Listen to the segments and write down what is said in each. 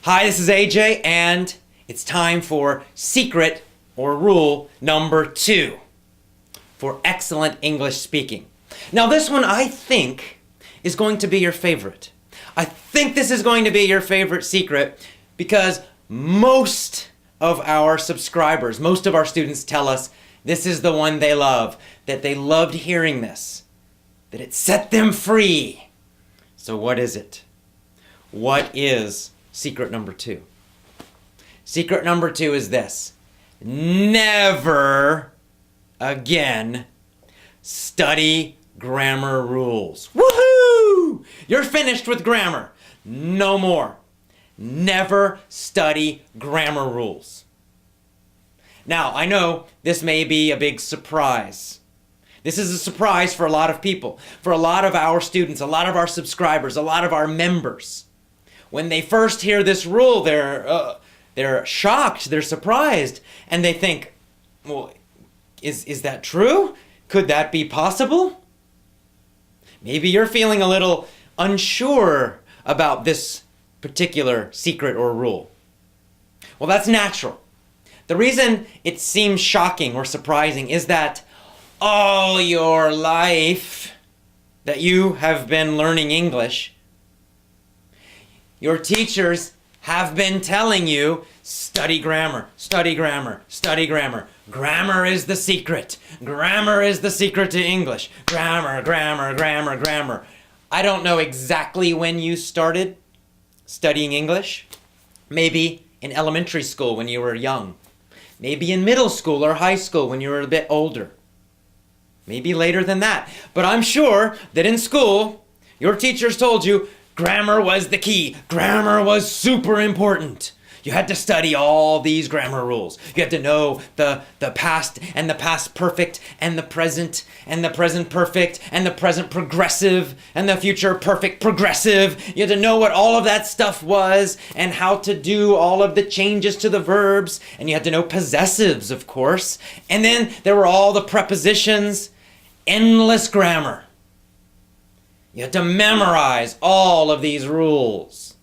Hi, this is AJ, and it's time for secret or rule number 2 for excellent English speaking. Now, this one I think is going to be your favorite. I think this is going to be your favorite secret because most of our subscribers, most of our students tell us this is the one they love, that they loved hearing this, that it set them free. So what is it? What is secret number 2? Secret number 2 is this: never again study grammar rules. Woohoo! You're finished with grammar. No more. Never study grammar rules. Now, I know this may be a big surprise. This is a surprise for a lot of people, for a lot of our students, a lot of our subscribers, a lot of our members. When they first hear this rule, they're shocked, they're surprised, and they think, well, is that true? Could that be possible? Maybe you're feeling a little unsure about this particular secret or rule. Well, that's natural. The reason it seems shocking or surprising is that all your life that you have been learning English, your teachers have been telling you, study grammar, study grammar, study grammar. Grammar is the secret. Grammar is the secret to English. Grammar, grammar, grammar, grammar. I don't know exactly when you started studying English. Maybe in elementary school when you were young. Maybe in middle school or high school when you were a bit older. Maybe later than that. But I'm sure that in school, your teachers told you grammar was the key. Grammar was super important. You had to study all these grammar rules. You had to know the past and the past perfect and the present perfect and the present progressive and the future perfect progressive. You had to know what all of that stuff was and how to do all of the changes to the verbs. And you had to know possessives, of course. And then there were all the prepositions, endless grammar. You had to memorize all of these rules.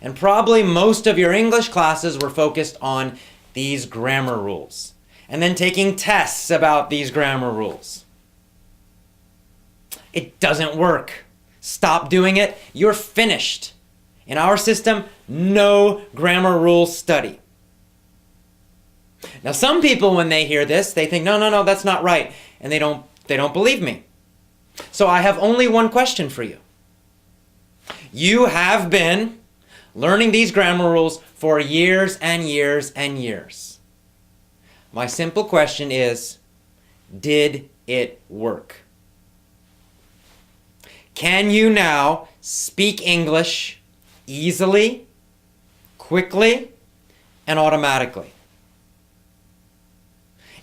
And probably most of your English classes were focused on these grammar rules, and then taking tests about these grammar rules. It doesn't work. Stop doing it. You're finished. In our system, no grammar rule study. Now, some people, when they hear this, they think, no, that's not right, and they don't believe me. So I have only one question for you. You have been learning these grammar rules for years and years and years. My simple question is, did it work? Can you now speak English easily, quickly, and automatically?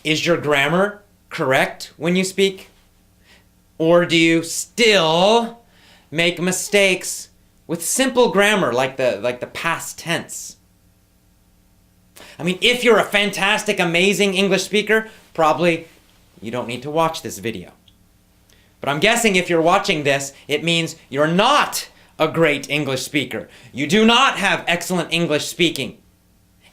Is your grammar correct when you speak? Or do you still make mistakes with simple grammar like the past tense? I mean, if you're a fantastic, amazing English speaker, probably you don't need to watch this video. But I'm guessing if you're watching this, it means you're not a great English speaker. You do not have excellent English speaking.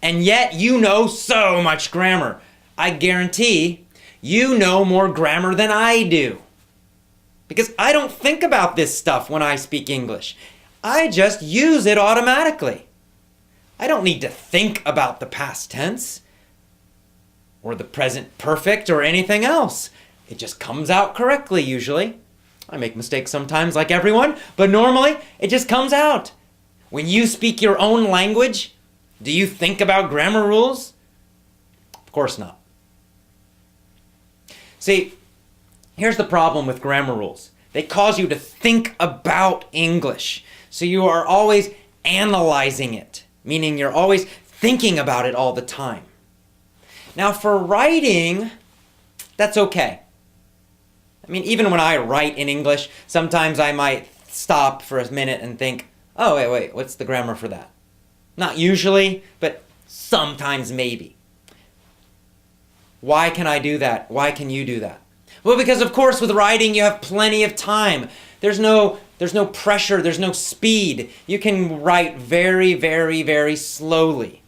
And yet you know so much grammar. I guarantee you know more grammar than I do. Because I don't think about this stuff when I speak English. I just use it automatically. I don't need to think about the past tense or the present perfect or anything else. It just comes out correctly usually. I make mistakes sometimes like everyone, but normally it just comes out. When you speak your own language, do you think about grammar rules? Of course not. See, here's the problem with grammar rules. They cause you to think about English. So you are always analyzing it, meaning you're always thinking about it all the time. Now, for writing, that's okay. I mean, even when I write in English, sometimes I might stop for a minute and think, oh, wait, what's the grammar for that? Not usually, but sometimes maybe. Why can I do that? Why can you do that? Well, because of course with writing you have plenty of time. There's no There's no pressure. There's no speed. You can write very, very, very slowly.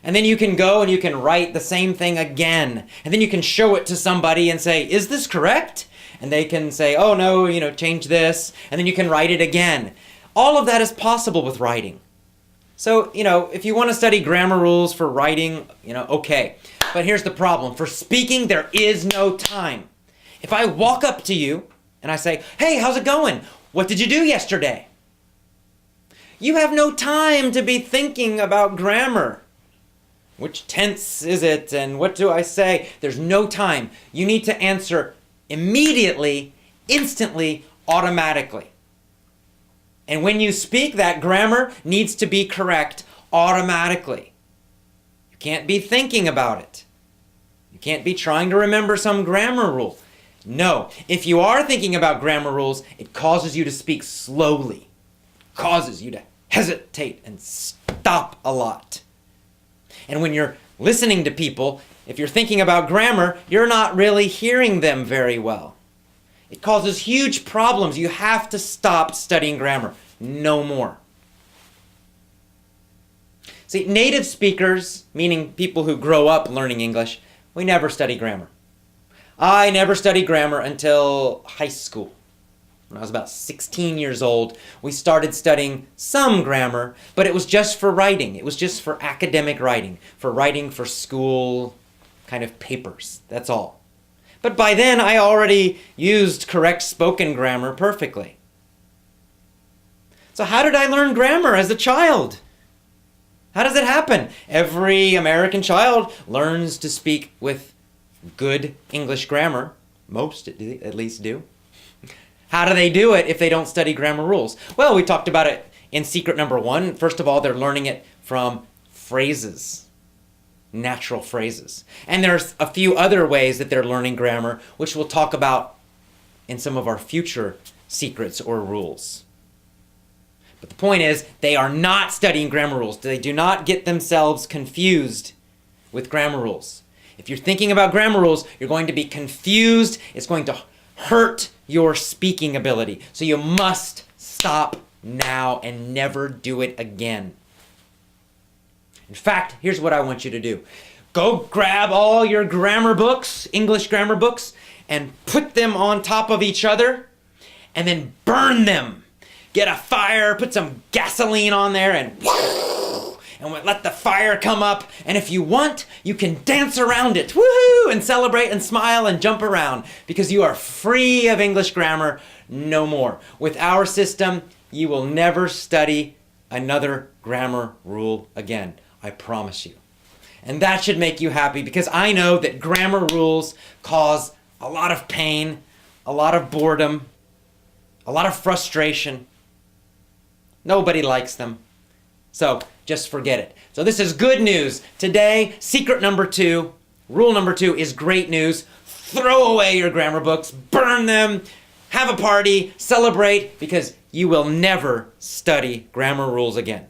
And then you can go and you can write the same thing again. And then you can show it to somebody and say, is this correct? And they can say, oh no, change this. And then you can write it again. All of that is possible with writing. So, if you want to study grammar rules for writing, okay. But here's the problem. For speaking, there is no time. If I walk up to you and I say, hey, how's it going? What did you do yesterday? You have no time to be thinking about grammar. Which tense is it and what do I say? There's no time. You need to answer immediately, instantly, automatically. And when you speak, that grammar needs to be correct automatically. You can't be thinking about it. You can't be trying to remember some grammar rule. No, if you are thinking about grammar rules, it causes you to speak slowly. It causes you to hesitate and stop a lot. And when you're listening to people, if you're thinking about grammar, you're not really hearing them very well. It causes huge problems. You have to stop studying grammar. No more. See, native speakers, meaning people who grow up learning English, we never study grammar. I never studied grammar until high school. When I was about 16 years old, we started studying some grammar, but it was just for writing. It was just for academic writing for school kind of papers. That's all. But by then, I already used correct spoken grammar perfectly. So how did I learn grammar as a child? How does it happen? Every American child learns to speak with good English grammar. Most at least do. How do they do it if they don't study grammar rules? Well, we talked about it in secret number 1. First of all, they're learning it from phrases. Natural phrases. And there's a few other ways that they're learning grammar, which we'll talk about in some of our future secrets or rules. But the point is, they are not studying grammar rules. They do not get themselves confused with grammar rules. If you're thinking about grammar rules, you're going to be confused. It's going to hurt your speaking ability. So you must stop now and never do it again. In fact, here's what I want you to do. Go grab all your grammar books, English grammar books, and put them on top of each other, and then burn them. Get a fire, put some gasoline on there, and let the fire come up. And if you want, you can dance around it, woohoo, and celebrate and smile and jump around, because you are free of English grammar no more. With our system, you will never study another grammar rule again. I promise you. And that should make you happy, because I know that grammar rules cause a lot of pain, a lot of boredom, a lot of frustration. Nobody likes them. So just forget it. So this is good news. Today, secret number 2, rule number 2 is great news. Throw away your grammar books, burn them, have a party, celebrate, because you will never study grammar rules again.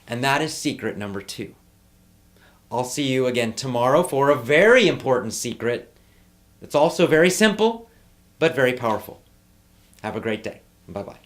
And that is secret number 2. I'll see you again tomorrow for a very important secret that's also very simple, but very powerful. Have a great day. Bye-bye.